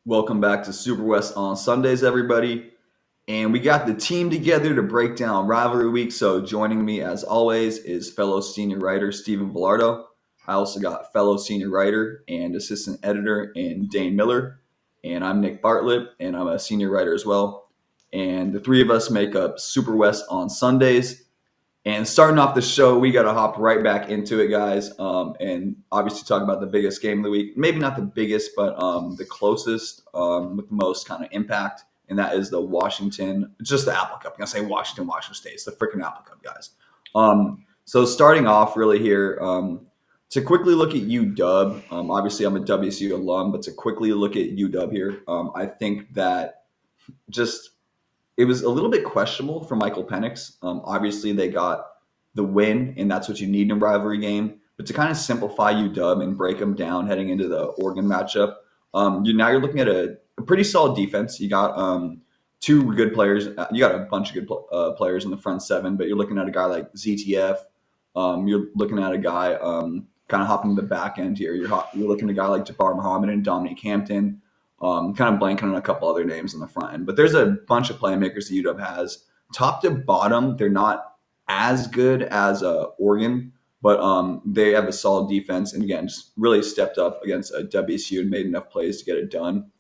Welcome back to SuperWest on Sundays, everybody. And we got the team together to break down rivalry week. So joining me, as always, is fellow senior writer Stephen Villardo. I also got fellow senior writer and assistant editor in Dane Miller. And I'm Nick Bartlett, and I'm a senior writer as well. And the three of us make up SuperWest on Sundays. And starting off the show, we got to hop right back into it, guys. And obviously talk about the biggest game of the week. Maybe not the biggest, but the closest with the most kind of impact. And that is the Washington, just the Apple Cup. I'm going to say Washington State. It's the freaking Apple Cup, guys. So starting off really here, to quickly look at UW, obviously I'm a WSU alum, but to quickly look at UW here, I think that just it was a little bit questionable for Michael Penix. Obviously, they got the win, and that's what you need in a rivalry game. But to kind of simplify UW and break them down heading into the Oregon matchup, you're looking at a pretty solid defense. You got two good players. You got a bunch of good players in the front seven, but you're looking at a guy like ZTF. You're looking at a guy kind of hopping the back end here. You're looking at a guy like Jabbar Muhammad and Dominique Hampton. Kind of blanking on a couple other names on the front end, but there's a bunch of playmakers that UW has. Top to bottom, they're not as good as Oregon, but they have a solid defense, and again, just really stepped up against WSU and made enough plays to get it done.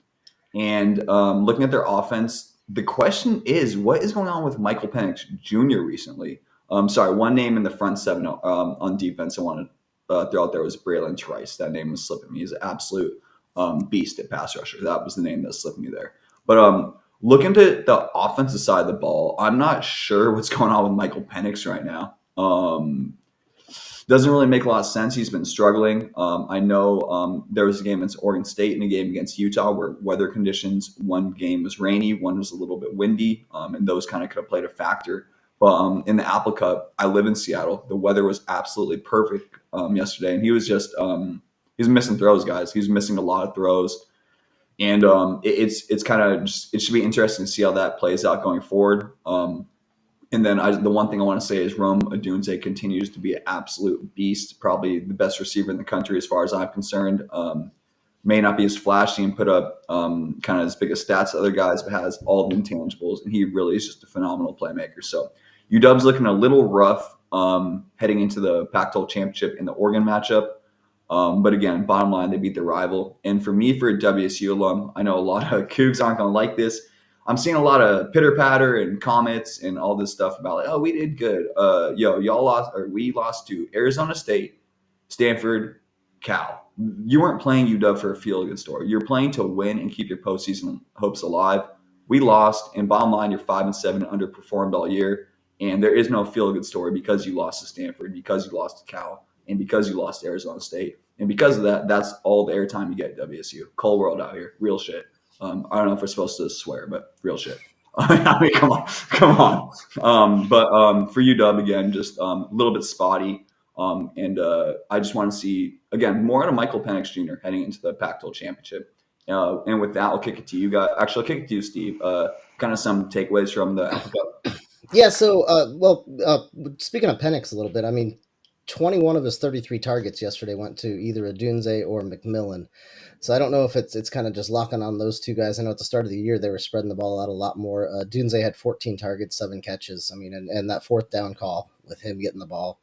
And looking at their offense, the question is, what is going on with Michael Penix Jr. recently? Sorry, one name in the front seven on defense I wanted to throw out there was Braylon Trice. That name was slipping me. He's an absolute beast at pass rusher. That was the name that slipped me there. But looking to the offensive side of the ball, I'm not sure what's going on with Michael Penix right now. Doesn't really make a lot of sense. He's been struggling. I know there was a game against Oregon State and a game against Utah where weather conditions, one game was rainy, one was a little bit windy, and those kind of could have played a factor. But in the Apple Cup, I live in Seattle. The weather was absolutely perfect yesterday, and he was just he's missing throws, guys. He's missing a lot of throws. And it's kind of just, it should be interesting to see how that plays out going forward. And then the one thing I want to say is Rome Odunze continues to be an absolute beast, probably the best receiver in the country as far as I'm concerned. May not be as flashy and put up kind of as big a stats as other guys, but has all the intangibles, and he really is just a phenomenal playmaker. So UW's looking a little rough heading into the Pac-12 Championship in the Oregon matchup. But again, bottom line, they beat their rival. And for me, for a WSU alum, I know a lot of Cougs aren't going to like this. I'm seeing a lot of pitter patter and comments and all this stuff about like, oh, we did good. Y'all lost, or we lost to Arizona State, Stanford, Cal. You weren't playing UW for a feel-good story. You're playing to win and keep your postseason hopes alive. We lost, and bottom line, you're 5-7, underperformed all year. And there is no feel-good story because you lost to Stanford, because you lost to Cal, and because you lost to Arizona State. And because of that, that's all the airtime you get at WSU. Cold world out here. Real shit. I don't know if we're supposed to swear, but real shit. I mean, come on. But for UW, again, just a little bit spotty. And I just want to see, again, more out of Michael Penix Jr. heading into the Pac-12 Championship. And with that, I'll kick it to you guys. Actually, I'll kick it to you, Steve. Kind of some takeaways from the Apple Cup. Yeah, so, speaking of Penix a little bit, I mean, 21 of his 33 targets yesterday went to either Odunze or McMillan. So I don't know if it's kind of just locking on those two guys. I know at the start of the year they were spreading the ball out a lot more. Odunze had 14 targets, 7 catches. I mean, and that fourth down call with him getting the ball,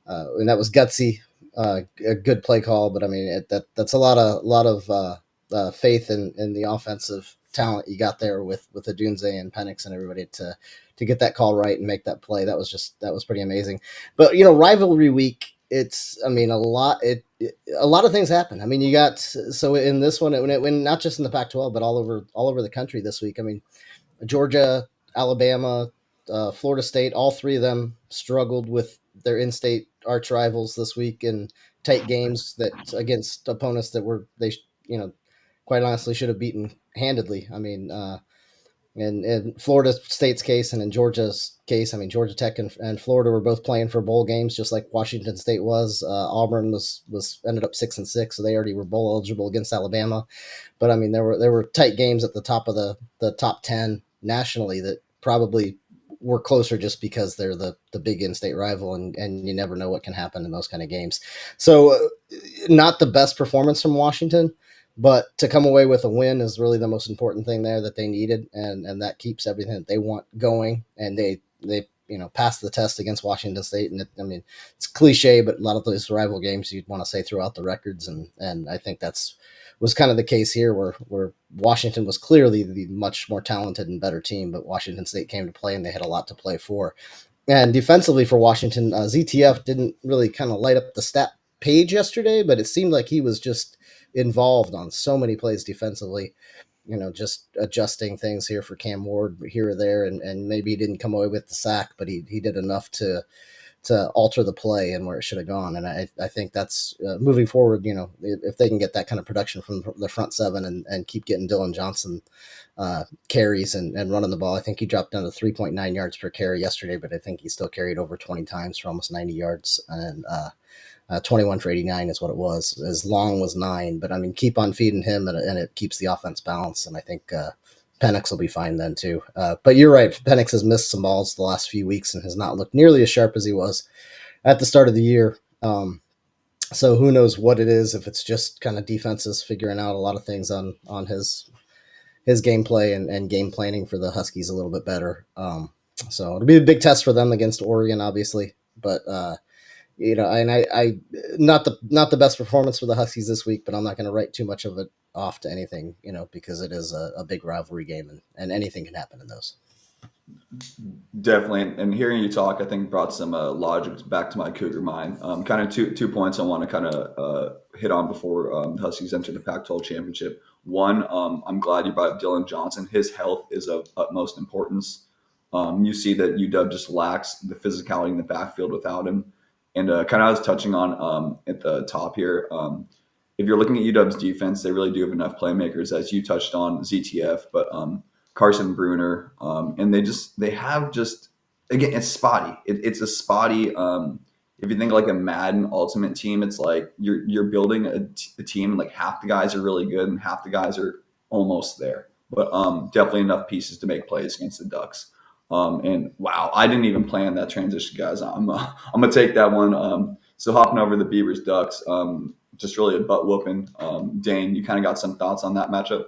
and that was gutsy, a good play call. But I mean, that's a lot of faith in the offensive talent you got there with Odunze and Penix and everybody to get that call right and make that play. That was pretty amazing. But rivalry week, it's, I mean, a lot of things happen. I mean, you got, so in this one, when not just in the Pac-12 but all over the country this week. I mean, Georgia, Alabama, Florida State, all three of them struggled with their in-state arch rivals this week in tight games that against opponents that they quite honestly should have beaten handedly. I mean, in Florida State's case and in Georgia's case, I mean, Georgia Tech and Florida were both playing for bowl games, just like Washington State was. Auburn was ended up 6-6, so they already were bowl eligible against Alabama. But I mean, there were tight games at the top of the top 10 nationally that probably were closer just because they're the big in-state rival, and you never know what can happen in those kind of games. So not the best performance from Washington, But to come away with a win is really the most important thing there that they needed, and that keeps everything that they want going. And they passed the test against Washington State, and it's cliche, but a lot of those rival games you'd want to say throughout the records, and I think that's was kind of the case here, where Washington was clearly the much more talented and better team, but Washington State came to play and they had a lot to play for. And defensively for Washington, ZTF didn't really kind of light up the stat page yesterday, but it seemed like he was just involved on so many plays defensively, just adjusting things here for Cam Ward here or there, and maybe he didn't come away with the sack, but he did enough to alter the play and where it should have gone. And I think that's moving forward, if they can get that kind of production from the front seven and keep getting Dylan Johnson carries and running the ball. I think he dropped down to 3.9 yards per carry yesterday, but I think he still carried over 20 times for almost 90 yards, and 21 for 89 is what it was. His long was 9, but keep on feeding him, and it keeps the offense balanced. And I think Penix will be fine then too. But you're right, Penix has missed some balls the last few weeks and has not looked nearly as sharp as he was at the start of the year. So who knows what it is, if it's just kind of defenses figuring out a lot of things on his gameplay and game planning for the Huskies a little bit better. So it'll be a big test for them against Oregon, obviously, but and I not the best performance for the Huskies this week, but I'm not going to write too much of it off to anything, because it is a big rivalry game, and anything can happen in those. Definitely, and hearing you talk, I think brought some logic back to my Cougar mind. Kind of two points I want to kind of hit on before the Huskies enter the Pac-12 championship. One, I'm glad you brought up Dylan Johnson. His health is of utmost importance. You see that UW just lacks the physicality in the backfield without him. And kind of I was touching on at the top here. If you're looking at UW's defense, they really do have enough playmakers, as you touched on ZTF, but Carson Bruner, and they have again, it's spotty. It's a spotty. If you think like a Madden Ultimate Team, it's like you're building a team, and like half the guys are really good and half the guys are almost there, but definitely enough pieces to make plays against the Ducks. And wow, I didn't even plan that transition, guys. I'm gonna take that one. So hopping over the Beavers Ducks, just really a butt whooping. Dane, you kind of got some thoughts on that matchup?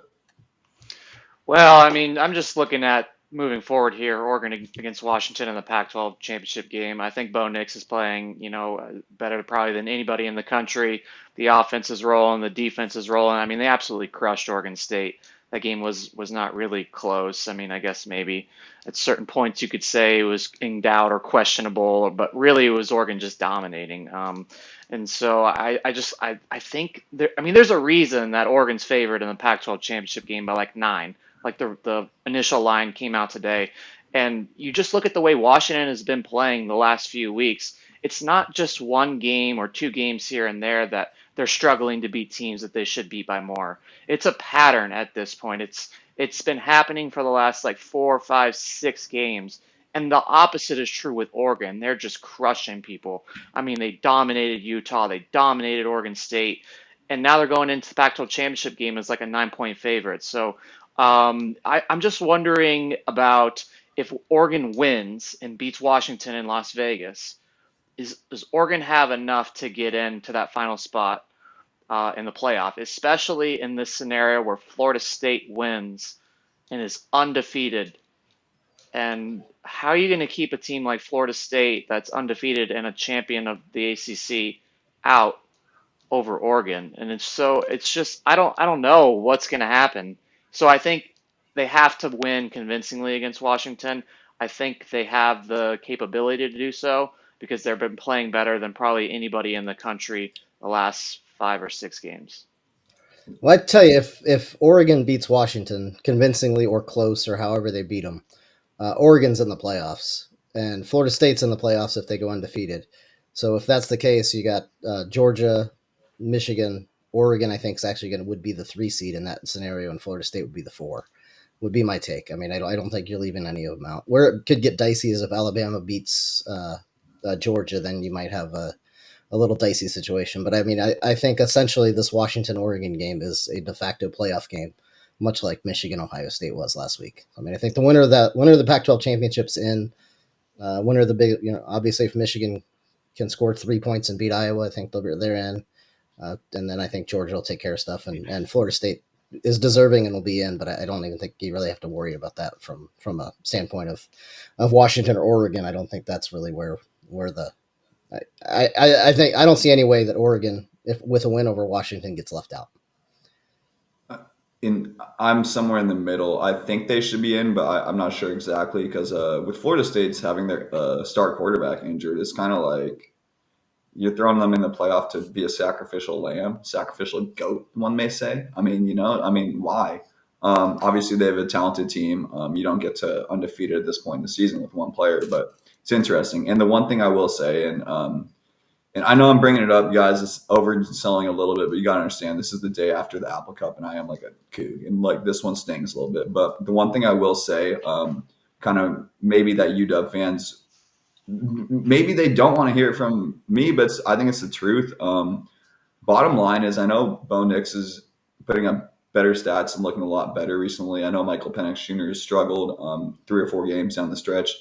Well, I'm just looking at moving forward here, Oregon against Washington in the Pac-12 Championship game. I think Bo Nix is playing, better probably than anybody in the country. The offense is rolling, the defense is rolling. They absolutely crushed Oregon State. That game was not really close. I guess maybe at certain points you could say it was in doubt or questionable, but really it was Oregon just dominating. And so I think there's a reason that Oregon's favored in the Pac-12 Championship game by like 9. Like the initial line came out today, and you just look at the way Washington has been playing the last few weeks. It's not just one game or two games here and there that they're struggling to beat teams that they should beat by more. It's a pattern at this point. It's been happening for the last like 4, 5, 6 games. And the opposite is true with Oregon. They're just crushing people. They dominated Utah. They dominated Oregon State. And now they're going into the Pac-12 Championship game as like a 9-point favorite. So I'm just wondering about if Oregon wins and beats Washington in Las Vegas, does Oregon have enough to get into that final spot in the playoff, especially in this scenario where Florida State wins and is undefeated? And how are you going to keep a team like Florida State that's undefeated and a champion of the ACC out over Oregon? And it's just I don't know what's going to happen. So I think they have to win convincingly against Washington. I think they have the capability to do so because they've been playing better than probably anybody in the country the last 5 or 6 games. Well, I tell you, if Oregon beats Washington convincingly or close or however they beat them, Oregon's in the playoffs, and Florida State's in the playoffs if they go undefeated. So if that's the case, you got Georgia, Michigan, Oregon. I think is actually would be the 3 seed in that scenario, and Florida State would be the 4. Would be my take. I don't think you're leaving any of them out. Where it could get dicey is if Alabama beats Georgia, then you might have a little dicey situation. But I think essentially this Washington-Oregon game is a de facto playoff game, much like Michigan-Ohio State was last week. I think the winner of the Pac-12 championships in, winner of the big, obviously if Michigan can score 3 points and beat Iowa, I think they're in. And then I think Georgia will take care of stuff, and Florida State is deserving and will be in, but I don't even think you really have to worry about that from a standpoint of Washington or Oregon. I don't think that's really where the I think I don't see any way that Oregon, if with a win over Washington, gets left out. I'm somewhere in the middle. I think they should be in, but I'm not sure exactly because with Florida State's having their star quarterback injured, it's kind of like you're throwing them in the playoff to be a sacrificial lamb, sacrificial goat, one may say. I mean, why? Obviously, they have a talented team. You don't get to undefeated at this point in the season with one player, but it's interesting. And the one thing I will say, and I know I'm bringing it up, guys, it's overselling a little bit, but you got to understand this is the day after the Apple Cup, and I am like a coog, and like this one stings a little bit. But the one thing I will say, kind of maybe that UW fans, maybe they don't want to hear it from me, but I think it's the truth. Bottom line is, I know Bo Nix is putting up better stats and looking a lot better recently. I know Michael Penix Jr. has struggled 3 or 4 games down the stretch.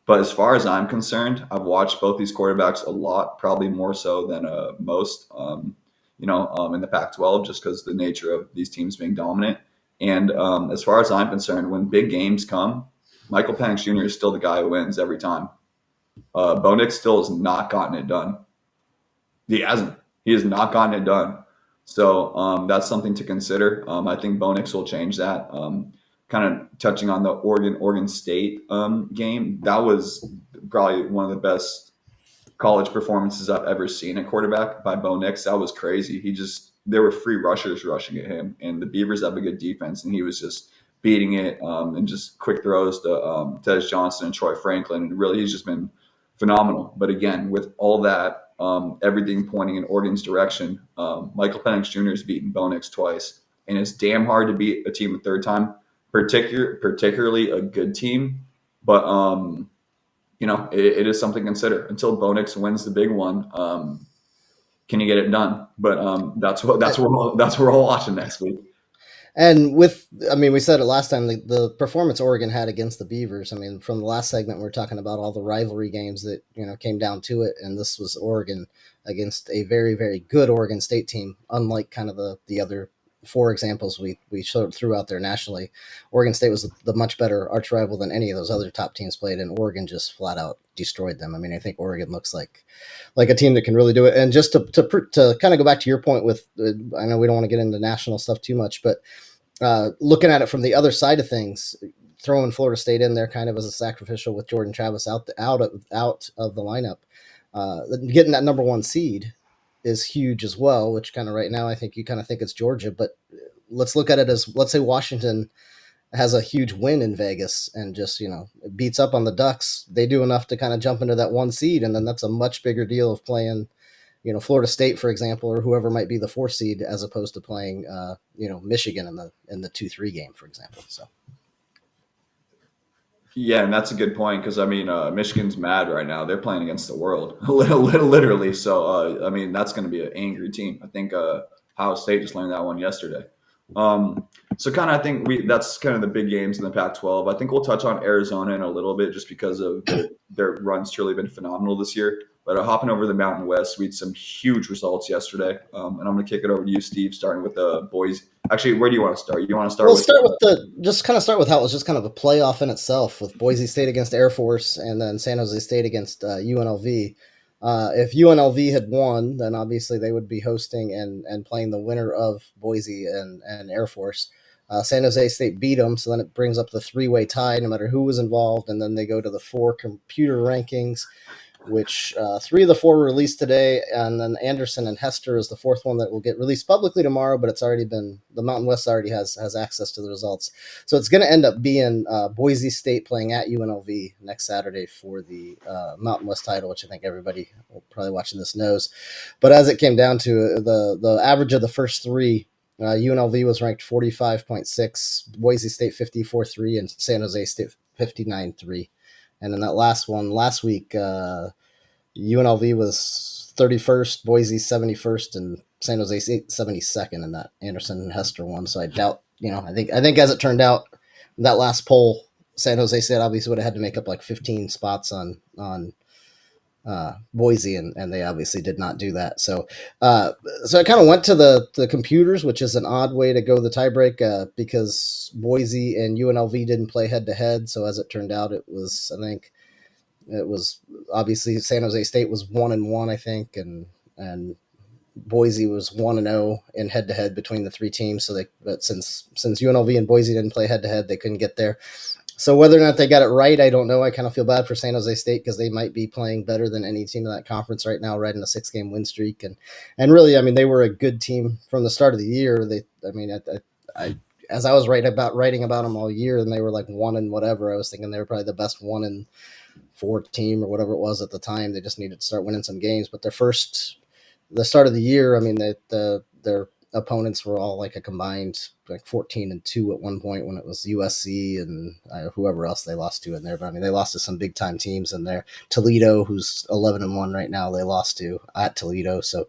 But as far as I'm concerned, I've watched both these quarterbacks a lot, probably more so than most, in the Pac-12, just because the nature of these teams being dominant. And as far as I'm concerned, when big games come, Michael Penix Jr. is still the guy who wins every time. Bo Nix still has not gotten it done. He hasn't. He has not gotten it done. So that's something to consider. I think Bo Nix will change that. Kind of touching on the Oregon State game, that was probably one of the best college performances I've ever seen at quarterback by Bo Nix. That was crazy. There were free rushers rushing at him, and the Beavers have a good defense, and he was just beating it and just quick throws to Des Johnson and Troy Franklin, and really he's just been phenomenal. But again, with all that, everything pointing in Oregon's direction, Michael Penix Jr. has beaten Bo Nix twice, and it's damn hard to beat a team a third time. Particularly a good team, but it is something to consider. Until Bo Nix wins the big one, can you get it done? But that's what we're all watching next week. And we said it last time, the performance Oregon had against the Beavers. I mean, from the last segment, we were talking about all the rivalry games that came down to it, and this was Oregon against a very, very good Oregon State team, unlike kind of the other 4 examples we threw out there nationally. Oregon State was the much better arch rival than any of those other top teams played, and Oregon just flat out destroyed them. I mean, I think Oregon looks like a team that can really do it. And just to kind of go back to your point with, I know we don't want to get into national stuff too much, but looking at it from the other side of things, throwing Florida State in there kind of as a sacrificial with Jordan Travis out of the lineup, getting that number 1 seed is huge as well, which kind of right now I think you kind of think it's Georgia, but let's look at it as, let's say Washington has a huge win in Vegas and just, beats up on the Ducks. They do enough to kind of jump into that 1 seed, and then that's a much bigger deal of playing, Florida State, for example, or whoever might be the 4 seed, as opposed to playing, Michigan in the 2-3 game, for example. So. Yeah, and that's a good point because Michigan's mad right now. They're playing against the world, literally. So that's going to be an angry team. I think Ohio State just learned that one yesterday. So kind of I think that's kind of the big games in the Pac-12. I think we'll touch on Arizona in a little bit just because of their run's truly been phenomenal this year. But hopping over the Mountain West, we had some huge results yesterday. And I'm going to kick it over to you, Steve, starting with the boys. Actually, where do you want to start? You want to start with start with how it was just kind of a playoff in itself, with Boise State against Air Force and then San Jose State against UNLV. If UNLV had won, then obviously they would be hosting and playing the winner of Boise and Air Force. San Jose State beat them, so then it brings up the 3-way tie no matter who was involved, and then they go to the 4 computer rankings, which 3 of the 4 were released today, and then Anderson and Hester is the 4th one that will get released publicly tomorrow, but it's already been, the Mountain West already has access to the results. So it's going to end up being Boise State playing at UNLV next Saturday for the Mountain West title, which I think everybody probably watching this knows. But as it came down to the average of the first 3, UNLV was ranked 45.6, Boise State 54.3, and San Jose State 59.3. And in that last one, last week, UNLV was 31st, Boise 71st, and San Jose State 72nd in that Anderson and Hester one. So I doubt, I think as it turned out, that last poll, San Jose State obviously would have had to make up like 15 spots on Boise, and they obviously did not do that. So I kind of went to the computers, which is an odd way to go the tiebreak because Boise and UNLV didn't play head to head. So as it turned out, I think it was obviously San Jose State was 1-1, I think, and Boise was 1-0 in head to head between the three teams. But since UNLV and Boise didn't play head to head, they couldn't get there. So whether or not they got it right, I don't know. I kind of feel bad for San Jose State because they might be playing better than any team in that conference right now, riding a 6-game win streak. And really, I mean, they were a good team from the start of the year. As I was writing about them all year, and they were like 1 and whatever, I was thinking they were probably the best 1-4 team or whatever it was at the time. They just needed to start winning some games. But the start of the year, I mean, their opponents were all like a combined like 14-2 at one point when it was USC and whoever else they lost to in there. But I mean, they lost to some big time teams in there. Toledo, who's 11-1 right now, they lost to at Toledo. So,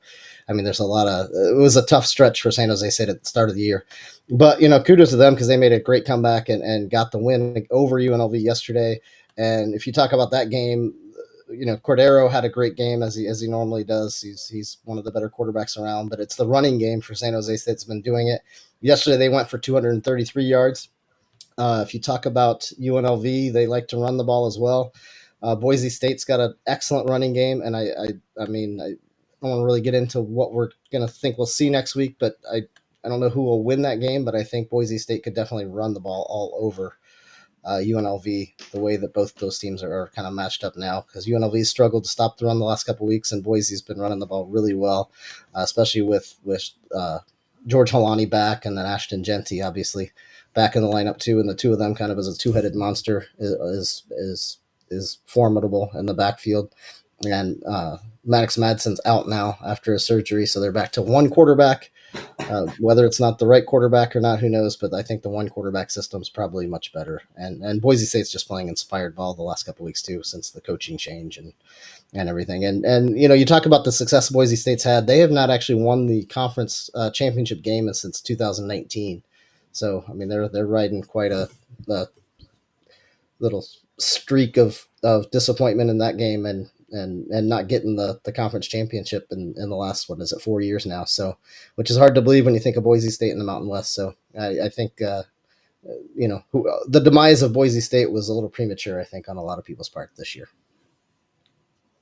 I mean, it was a tough stretch for San Jose State at the start of the year. But, kudos to them because they made a great comeback and got the win over UNLV yesterday. And if you talk about that game, Cordero had a great game as he normally does. He's one of the better quarterbacks around, but it's the running game for San Jose State's been doing it. Yesterday they went for 233 yards. If you talk about UNLV, they like to run the ball as well. Boise State's got an excellent running game, and I don't want to really get into what we're going to think we'll see next week, but I don't know who will win that game, but I think Boise State could definitely run the ball all over UNLV, the way that both those teams are kind of matched up now, because UNLV struggled to stop the run the last couple of weeks, and Boise's been running the ball really well, especially with George Holani back, and then Ashton Genty obviously back in the lineup too, and the two of them kind of as a two-headed monster is formidable in the backfield. And Maddox Madsen's out now after a surgery, so they're back to one quarterback. Whether it's not the right quarterback or not, who knows? But I think the one quarterback system is probably much better. And Boise State's just playing inspired ball the last couple of weeks too, since the coaching change and everything. And you talk about the success Boise State's had. They have not actually won the conference championship game since 2019. So I mean, they're riding quite a little streak of disappointment in that game and not getting the conference championship in the last, 4 years now. So, which is hard to believe when you think of Boise State in the Mountain West. So I think, the demise of Boise State was a little premature, I think, on a lot of people's part this year.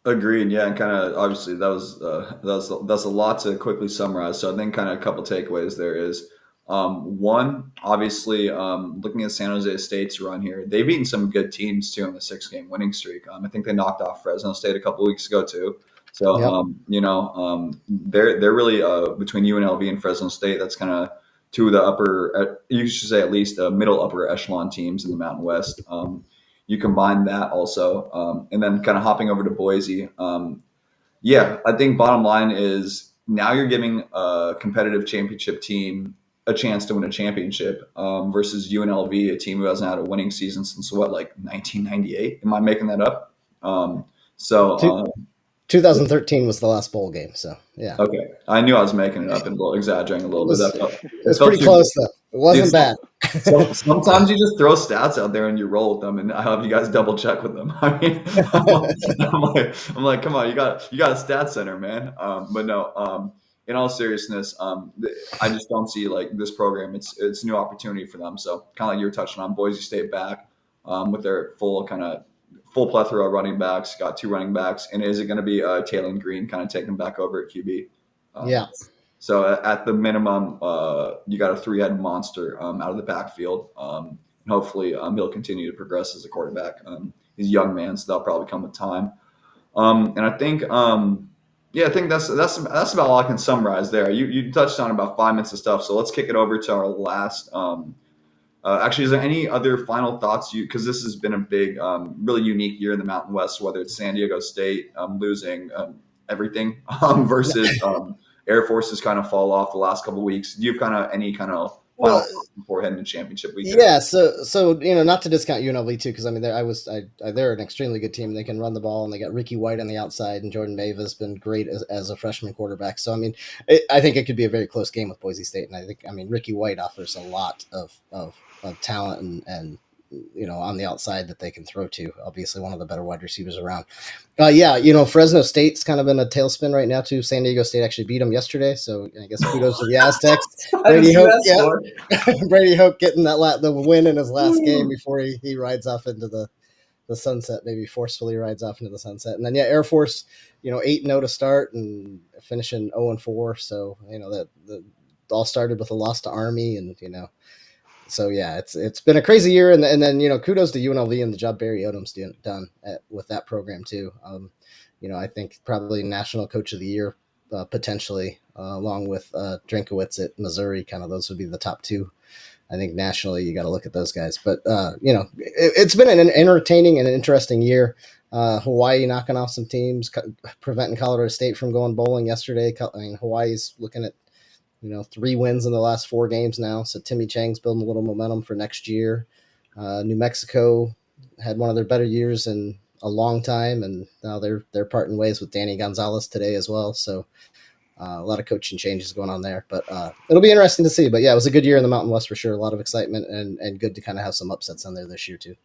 Agreed. Yeah. And kind of, obviously that's a lot to quickly summarize. So I think kind of a couple takeaways there is, one, obviously, looking at San Jose State's run here, they've beaten some good teams too in the 6-game winning streak. I think they knocked off Fresno State a couple of weeks ago too. So, yep. They're really between UNLV and Fresno State. That's kind of two of the you should say at least middle upper echelon teams in the Mountain West. You combine that also, and then kind of hopping over to Boise. Yeah, I think bottom line is now you're giving a competitive championship team a chance to win a championship versus UNLV, a team who hasn't had a winning season since 1998? Am I making that up? 2013 was the last bowl game, so yeah. Okay, I knew I was making it up and exaggerating a little bit. It was pretty close though. It wasn't bad. So ssometimes you just throw stats out there and you roll with them, and I have you guys double check with them. I mean, I'm like, come on, you got a stat center, man. But no, in all seriousness, I just don't see this program. It's a new opportunity for them. So kind of like you were touching on, Boise State back with their full plethora of running backs. Got 2 running backs, and is it going to be Taylor Green kind of taking back over at QB? Yeah. So at the minimum, you got a 3-headed monster out of the backfield. And hopefully he'll continue to progress as a quarterback. He's a young man, so that'll probably come with time. And I think, I think that's about all I can summarize there. You touched on about 5 minutes of stuff, so let's kick it over to our last. Actually, is there any other final thoughts? Because this has been a big, really unique year in the Mountain West, whether it's San Diego State losing everything versus Air Force has kind of fall off the last couple of weeks. Do you have kind of any kind of final thoughts before heading to championship weekend? Yeah, so not to discount UNLV too, because I mean they're an extremely good team. They can run the ball, and they got Ricky White on the outside, and Jordan Mave has been great as a freshman quarterback. So I mean, I think it could be a very close game with Boise State, and I think Ricky White offers a lot of talent and on the outside that they can throw to. Obviously, one of the better wide receivers around. Fresno State's kind of in a tailspin right now too. San Diego State actually beat them yesterday, so I guess kudos to the Aztecs. I didn't see that score. Brady Hoke getting the win in his last game before he rides off into the sunset, maybe forcefully rides off into the sunset. And then Air Force, 8-0 to start and finishing 0-4. So that all started with a loss to Army, and so it's been a crazy year. And then kudos to UNLV and the job Barry Odom's done with that program too. I think probably National Coach of the Year potentially, along with Drinkowitz at Missouri. Kind of those would be the top two. I think nationally you got to look at those guys. But, it's been an entertaining and interesting year. Hawaii knocking off some teams, preventing Colorado State from going bowling yesterday. Hawaii's looking at, 3 wins in the last 4 games now. So Timmy Chang's building a little momentum for next year. New Mexico had one of their better years in a long time, and now they're parting ways with Danny Gonzalez today as well. So a lot of coaching changes going on there, but it'll be interesting to see. But it was a good year in the Mountain West for sure. A lot of excitement and good to kind of have some upsets on there this year too.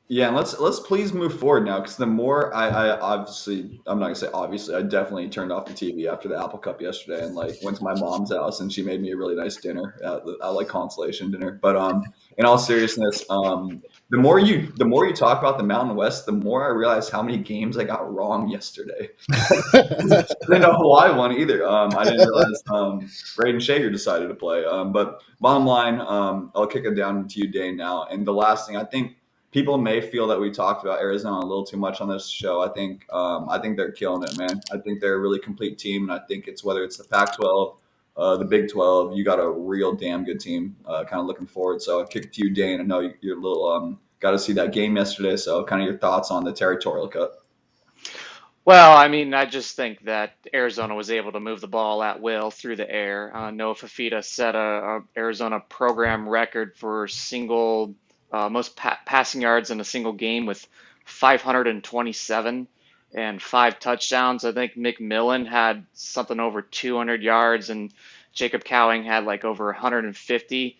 Yeah, and let's please move forward now, because the more I obviously, I'm not gonna say obviously, I definitely turned off the TV after the Apple Cup yesterday and went to my mom's house, and she made me a really nice dinner, consolation dinner. But in all seriousness, the more you talk about the Mountain West, the more I realize how many games I got wrong yesterday. I didn't know Hawaii won either. I didn't realize Braden Shager decided to play. But bottom line, I'll kick it down to you, Dane, now. And the last thing, I think people may feel that we talked about Arizona a little too much on this show. I think they're killing it, man. I think they're a really complete team, and I think whether it's the Pac-12, the Big 12, you got a real damn good team. Kind of looking forward. So I'll kick it to you, Dane. I know you're a little got to see that game yesterday. So kind of your thoughts on the Territorial Cup. Well, I mean, I just think that Arizona was able to move the ball at will through the air. Noah Fafita set a Arizona program record for single most passing yards in a single game with 527 and 5 touchdowns. I think McMillan had something over 200 yards, and Jacob Cowing had over 150.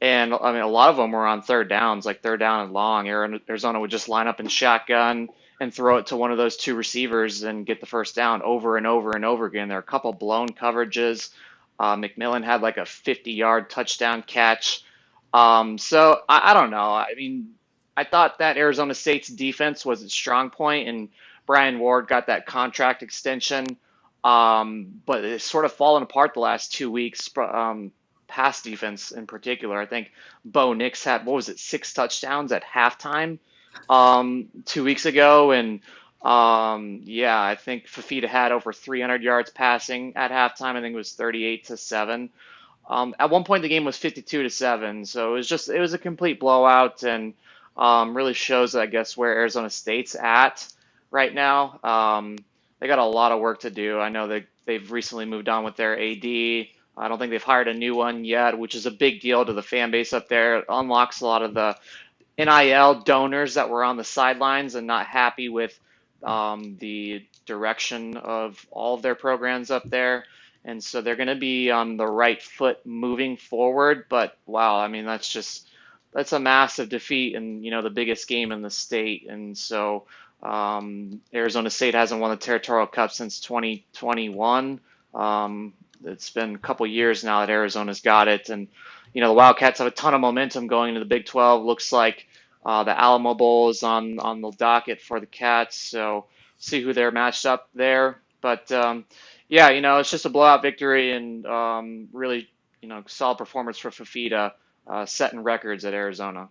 And I mean, a lot of them were on third downs, like third down and long. Arizona would just line up in shotgun and throw it to one of those 2 receivers and get the first down over and over and over again. There are a couple blown coverages. McMillan had a 50-yard touchdown catch. So I don't know. I mean, I thought that Arizona State's defense was its strong point, and Brian Ward got that contract extension. But it's sort of fallen apart the last 2 weeks. Pass defense in particular. I think Bo Nix had, 6 touchdowns at halftime 2 weeks ago, and I think Fafita had over 300 yards passing at halftime. I think it was 38-7. At one point the game was 52-7, so it was a complete blowout, and really shows, I guess, where Arizona State's at right now. They got a lot of work to do. I know they've recently moved on with their AD. I don't think they've hired a new one yet, which is a big deal to the fan base up there. It unlocks a lot of the NIL donors that were on the sidelines and not happy with the direction of all of their programs up there. And so they're going to be on the right foot moving forward. But wow, I mean, that's a massive defeat in, the biggest game in the state. And so Arizona State hasn't won the Territorial Cup since 2021. It's been a couple years now that Arizona's got it. And, the Wildcats have a ton of momentum going into the Big 12. Looks like the Alamo Bowl is on the docket for the Cats. So see who they're matched up there. But, it's just a blowout victory, and really, solid performance for Fafita, setting records at Arizona.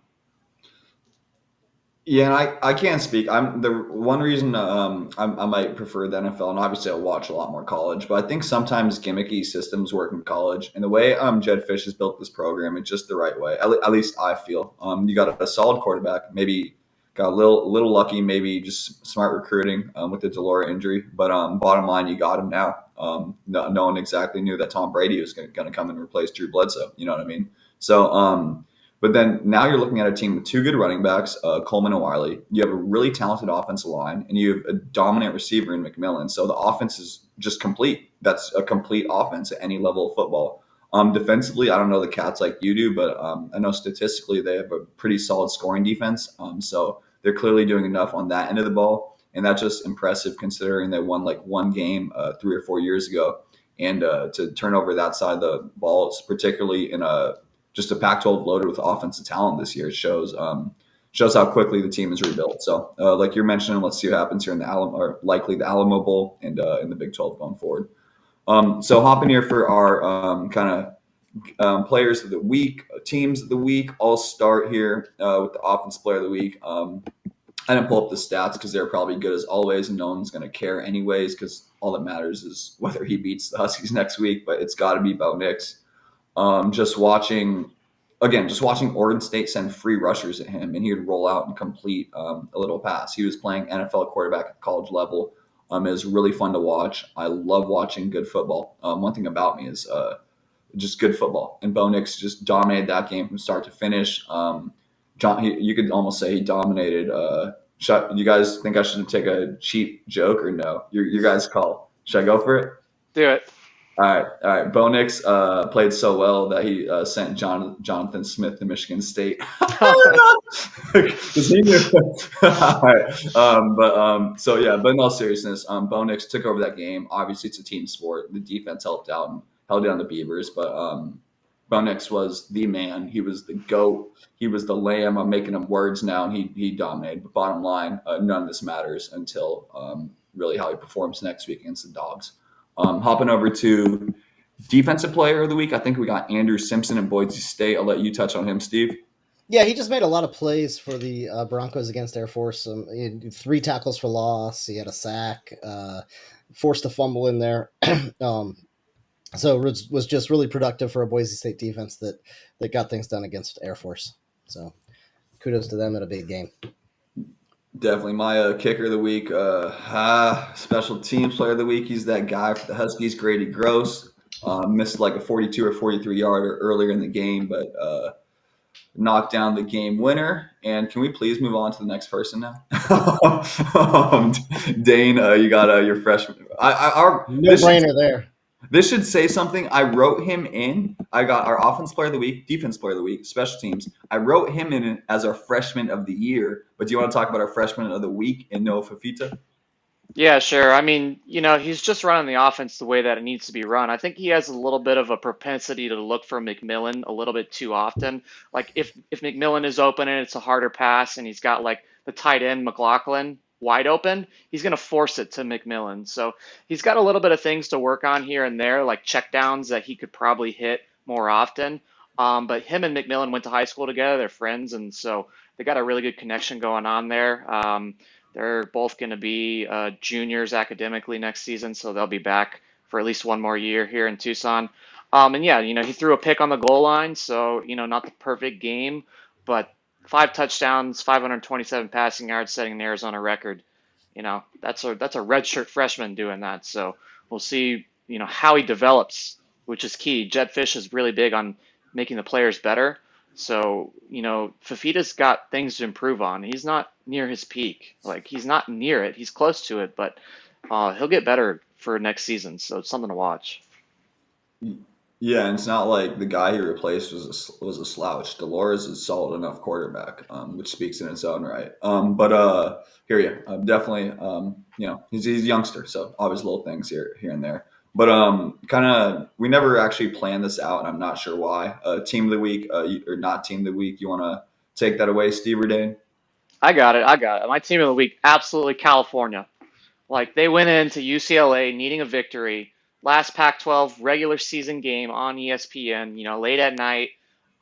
Yeah, and I can't speak. I'm the one reason I might prefer the NFL, and obviously I watch a lot more college, but I think sometimes gimmicky systems work in college. And the way Jed Fish has built this program, it's just the right way. At least I feel. You got a solid quarterback, maybe got a little lucky, maybe just smart recruiting with the Delora injury. But bottom line, you got him now. No one exactly knew that Tom Brady was going to come and replace Drew Bledsoe. You know what I mean? So. But then now you're looking at a team with 2 good running backs, Coleman and Wiley. You have a really talented offensive line, and you have a dominant receiver in McMillan. So the offense is just complete. That's a complete offense at any level of football. Defensively, I don't know the Cats like you do, but I know statistically they have a pretty solid scoring defense. So they're clearly doing enough on that end of the ball, and that's just impressive considering they won like one game 3 or 4 years ago. And to turn over that side of the ball, particularly in just a Pac-12 loaded with offensive talent this year, shows how quickly the team is rebuilt. So, like you're mentioning, let's see what happens here in the Alamo, or likely the Alamo Bowl and in the Big 12 going forward. So hopping here for our kind of players of the week, teams of the week. I'll start here with the offense player of the week. I didn't pull up the stats because they're probably good as always, and no one's going to care anyways because all that matters is whether he beats the Huskies next week. But it's got to be Bo Nix. Just watching Oregon State send free rushers at him, and he would roll out and complete a little pass. He was playing NFL quarterback at the college level. It was really fun to watch. I love watching good football. One thing about me is just good football, and Bo Nix just dominated that game from start to finish. You could almost say he dominated. You guys think I should take a cheap joke or no? Your guys' call. Should I go for it? Do it. All right. Bo Nix played so well that he sent Jonathan Smith to Michigan State. His name is- All right. But in all seriousness, Bo Nix took over that game. Obviously, it's a team sport. The defense helped out and held down the Beavers, but Bo Nix was the man. He was the GOAT. He was the lamb. I'm making up words now, and he dominated. But bottom line, none of this matters until really how he performs next week against the Dogs. Hopping over to defensive player of the week, I think we got Andrew Simpson in Boise State. I'll let you touch on him, Steve. Yeah, he just made a lot of plays for the Broncos against Air Force. He had 3 tackles for loss. He had a sack, forced a fumble in there. So it was just really productive for a Boise State defense that got things done against Air Force. So kudos to them in a big game. Definitely my kicker of the week, special teams player of the week. He's that guy for the Huskies, Grady Gross. Missed like a 42 or 43 yarder earlier in the game, but knocked down the game winner. And can we please move on to the next person now? Dane, you got your freshman. No brainer there. This should say something. I wrote him in. I got our offense player of the week, defense player of the week, special teams. I wrote him in as our freshman of the year. But do you want to talk about our freshman of the week in Noah Fafita? Yeah, sure. I mean, he's just running the offense the way that it needs to be run. I think he has a little bit of a propensity to look for McMillan a little bit too often. Like if McMillan is open and it's a harder pass and he's got like the tight end McLaughlin wide open, he's going to force it to McMillan. So he's got a little bit of things to work on here and there, like checkdowns that he could probably hit more often. But him and McMillan went to high school together. They're friends, and so they got a really good connection going on there. They're both going to be juniors academically next season, so they'll be back for at least one more year here in Tucson. And yeah, he threw a pick on the goal line, so not the perfect game, but 5 touchdowns, 527 passing yards, setting an Arizona record. That's a redshirt freshman doing that. So we'll see, how he develops, which is key. Jed Fish is really big on making the players better. So, Fafita's got things to improve on. He's not near his peak. Like, he's not near it. He's close to it, but he'll get better for next season. So it's something to watch. Yeah, and it's not like the guy he replaced was a slouch. Dolores is a solid enough quarterback, which speaks in its own right. Hear you. Definitely, he's a youngster, so obvious little things here and there. But we never actually planned this out, and I'm not sure why. Team of the week, or not team of the week. You want to take that away, Steve or Dane? I got it. My team of the week, absolutely California. Like, they went into UCLA needing a victory. Last Pac-12 regular season game on ESPN, late at night,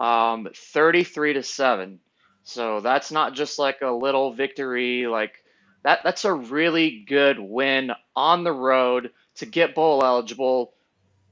33-7. So that's not just like a little victory. Like that's a really good win on the road to get bowl eligible.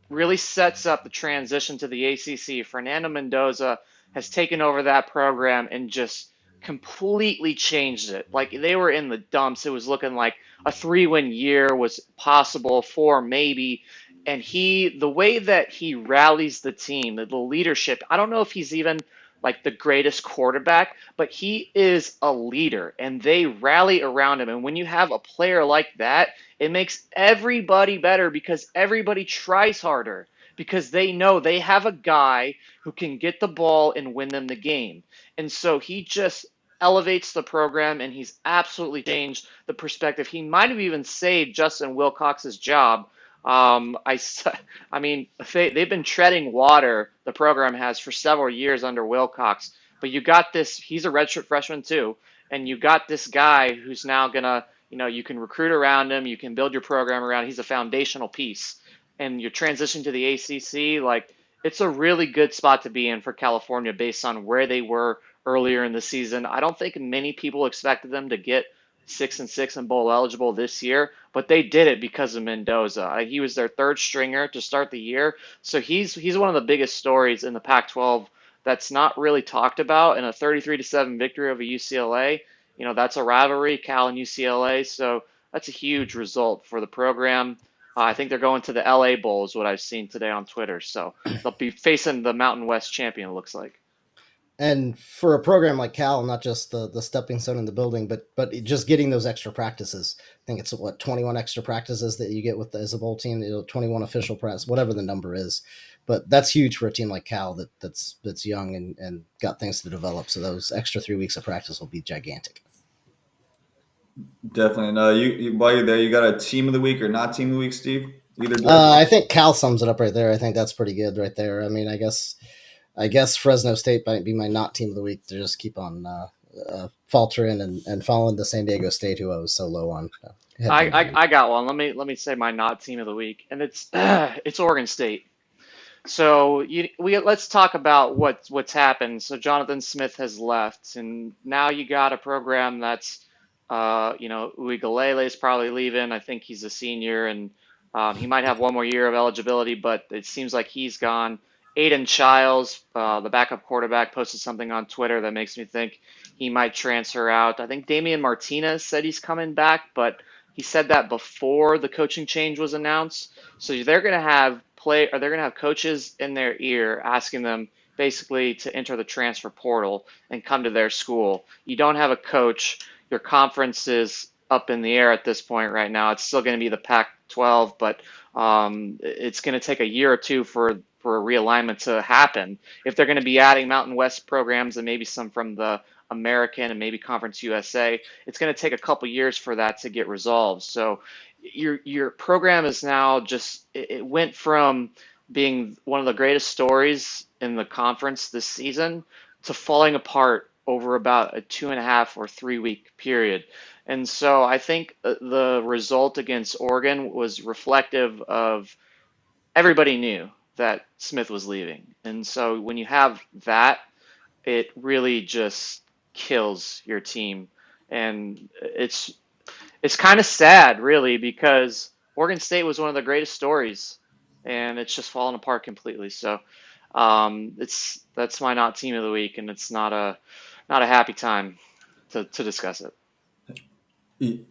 Really sets up the transition to the ACC. Fernando Mendoza has taken over that program and just completely changed it. Like, they were in the dumps. It was looking like a 3-win year was possible, 4 maybe. And the way that he rallies the team, the leadership, I don't know if he's even like the greatest quarterback, but he is a leader and they rally around him. And when you have a player like that, it makes everybody better because everybody tries harder because they know they have a guy who can get the ball and win them the game. And so he just elevates the program, and he's absolutely changed the perspective. He might have even saved Justin Wilcox's job. Um, I, s- I mean, they've been treading water, the program has, for several years under Wilcox. But you got this, he's a redshirt freshman too, and you got this guy who's now gonna, you can recruit around him, you can build your program around. He's a foundational piece, and your transition to the ACC, like it's a really good spot to be in for California based on where they were earlier in the season. I don't think many people expected them to get 6-6 and bowl eligible this year, but they did it because of Mendoza. He was their third stringer to start the year, so he's one of the biggest stories in the Pac-12 that's not really talked about. In a 33-7 victory over UCLA, that's a rivalry, Cal and UCLA, so that's a huge result for the program. I think they're going to the LA Bowl, is what I've seen today on Twitter. So they'll be facing the Mountain West champion, it looks like. And for a program like Cal, not just the stepping stone in the building, but just getting those extra practices. I think it's 21 extra practices that you get with as a bowl team. 21 official press, whatever the number is. But that's huge for a team like Cal that's young and got things to develop. So those extra 3 weeks of practice will be gigantic. Definitely. No, you while you're there, you got a team of the week or not team of the week, Steve? Either I think Cal sums it up right there. I think that's pretty good right there. I mean, I guess Fresno State might be my not team of the week to just keep on faltering and following the San Diego State, who I was so low on. I got one. Let me say my not team of the week, and it's it's Oregon State. So let's talk about what's happened. So Jonathan Smith has left, and now you got a program that's, Uigalele is probably leaving. I think he's a senior, and he might have one more year of eligibility, but it seems like he's gone. Aiden Childs, the backup quarterback, posted something on Twitter that makes me think he might transfer out. I think Damian Martinez said he's coming back, but he said that before the coaching change was announced. So they're going to have they're going to have coaches in their ear asking them basically to enter the transfer portal and come to their school. You don't have a coach. Your conference is up in the air at this point right now. It's still going to be the Pac-12, but it's going to take a year or two for a realignment to happen. If they're going to be adding Mountain West programs and maybe some from the American and maybe Conference USA, it's going to take a couple years for that to get resolved. So your program is now just, it went from being one of the greatest stories in the conference this season to falling apart over about a 2.5 or 3 week period. And so I think the result against Oregon was reflective of everybody knew that Smith was leaving. And so when you have that, it really just kills your team. And it's kind of sad, really, because Oregon State was one of the greatest stories, and it's just fallen apart completely. So that's my not team of the week, and it's not a happy time to discuss it.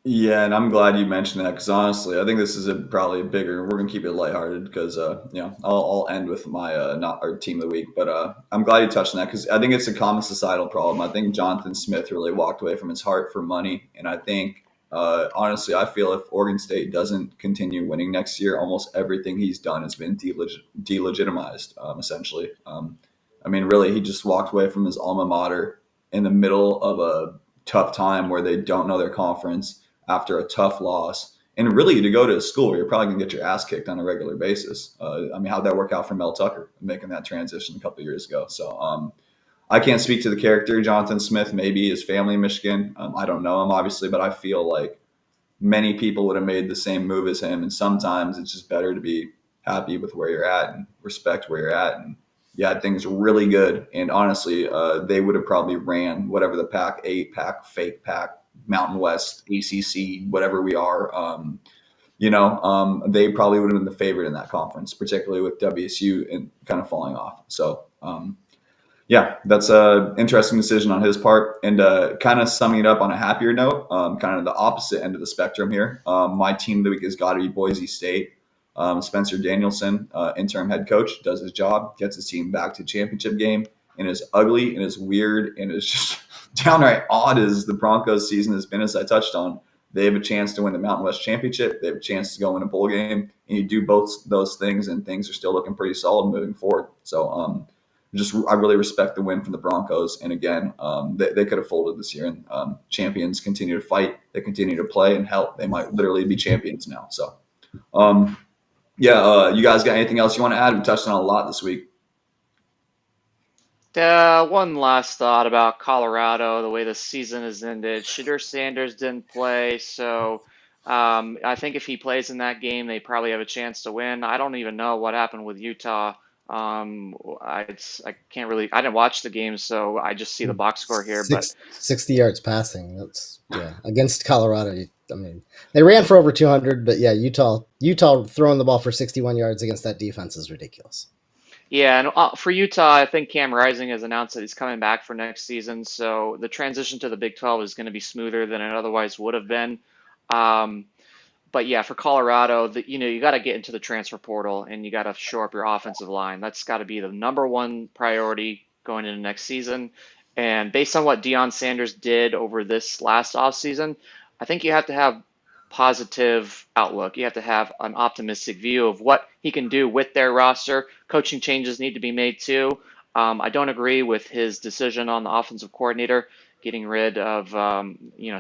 Yeah, and I'm glad you mentioned that because honestly, I think this is probably a bigger. We're gonna keep it lighthearted because I'll end with my not our team of the week, but I'm glad you touched on that because I think it's a common societal problem. I think Jonathan Smith really walked away from his heart for money, and I think honestly, I feel if Oregon State doesn't continue winning next year, almost everything he's done has been delegitimized, essentially. I mean, really, he just walked away from his alma mater in the middle of a tough time where they don't know their conference after a tough loss, and really to go to a school where you're probably going to get your ass kicked on a regular basis. I mean, how'd that work out for Mel Tucker making that transition a couple of years ago? So I can't speak to the character, Jonathan Smith, maybe his family in Michigan. I don't know him, obviously, but I feel like many people would have made the same move as him. And sometimes it's just better to be happy with where you're at and respect where you're at. And yeah, things really good. And honestly, they would have probably ran whatever the Pac-8, fake Pac, Mountain West, ACC, whatever we are. They probably would have been the favorite in that conference, particularly with WSU and kind of falling off. So, yeah, that's an interesting decision on his part. And kind of summing it up on a happier note, kind of the opposite end of the spectrum here. My team of the week has got to be Boise State. Spencer Danielson, interim head coach, does his job, gets his team back to championship game, and as ugly and as weird and as just downright odd as the Broncos season has been, as I touched on, they have a chance to win the Mountain West Championship. They have a chance to go in a bowl game, and you do both those things, and things are still looking pretty solid moving forward. So, I really respect the win from the Broncos. And again, they could have folded this year, and champions continue to fight. They continue to play, and hell, they might literally be champions now. So, you guys got anything else you want to add? We touched on a lot this week. One last thought about Colorado, the way the season has ended. Shadur Sanders didn't play, so I think if he plays in that game, they probably have a chance to win. I don't even know what happened with Utah. I can't really, I didn't watch the game, so I just see the box score here. But 60 yards passing. That's against Colorado. I mean, they ran for over 200, but yeah, Utah throwing the ball for 61 yards against that defense is ridiculous. Yeah, and for Utah, I think Cam Rising has announced that he's coming back for next season, so the transition to the Big 12 is going to be smoother than it otherwise would have been. Um, But yeah, for Colorado, you got to get into the transfer portal and you got to shore up your offensive line. That's got to be the number one priority going into next season. And based on what Deion Sanders did over this last offseason, I think you have to have positive outlook. You have to have an optimistic view of what he can do with their roster. Coaching changes need to be made too. I don't agree with his decision on the offensive coordinator getting rid of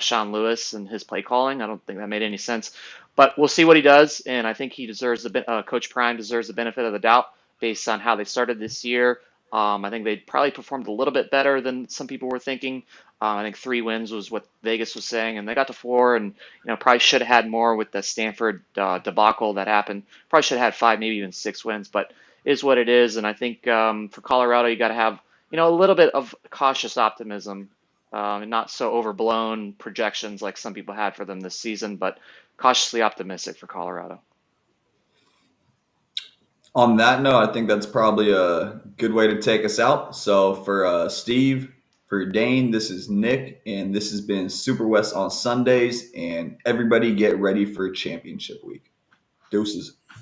Sean Lewis and his play calling. I don't think that made any sense. But we'll see what he does, and I think he deserves Coach Prime deserves the benefit of the doubt based on how they started this year. I think they probably performed a little bit better than some people were thinking. I think 3 wins was what Vegas was saying, and they got to 4, and probably should have had more with the Stanford debacle that happened. Probably should have had 5, maybe even 6 wins, but it is what it is. And I think for Colorado, you got to have a little bit of cautious optimism and not so overblown projections like some people had for them this season, but cautiously optimistic for Colorado. On that note, I think that's probably a good way to take us out. So for Steve, for Dane, this is Nick, and this has been Super West on Sundays. And everybody get ready for championship week. Deuces.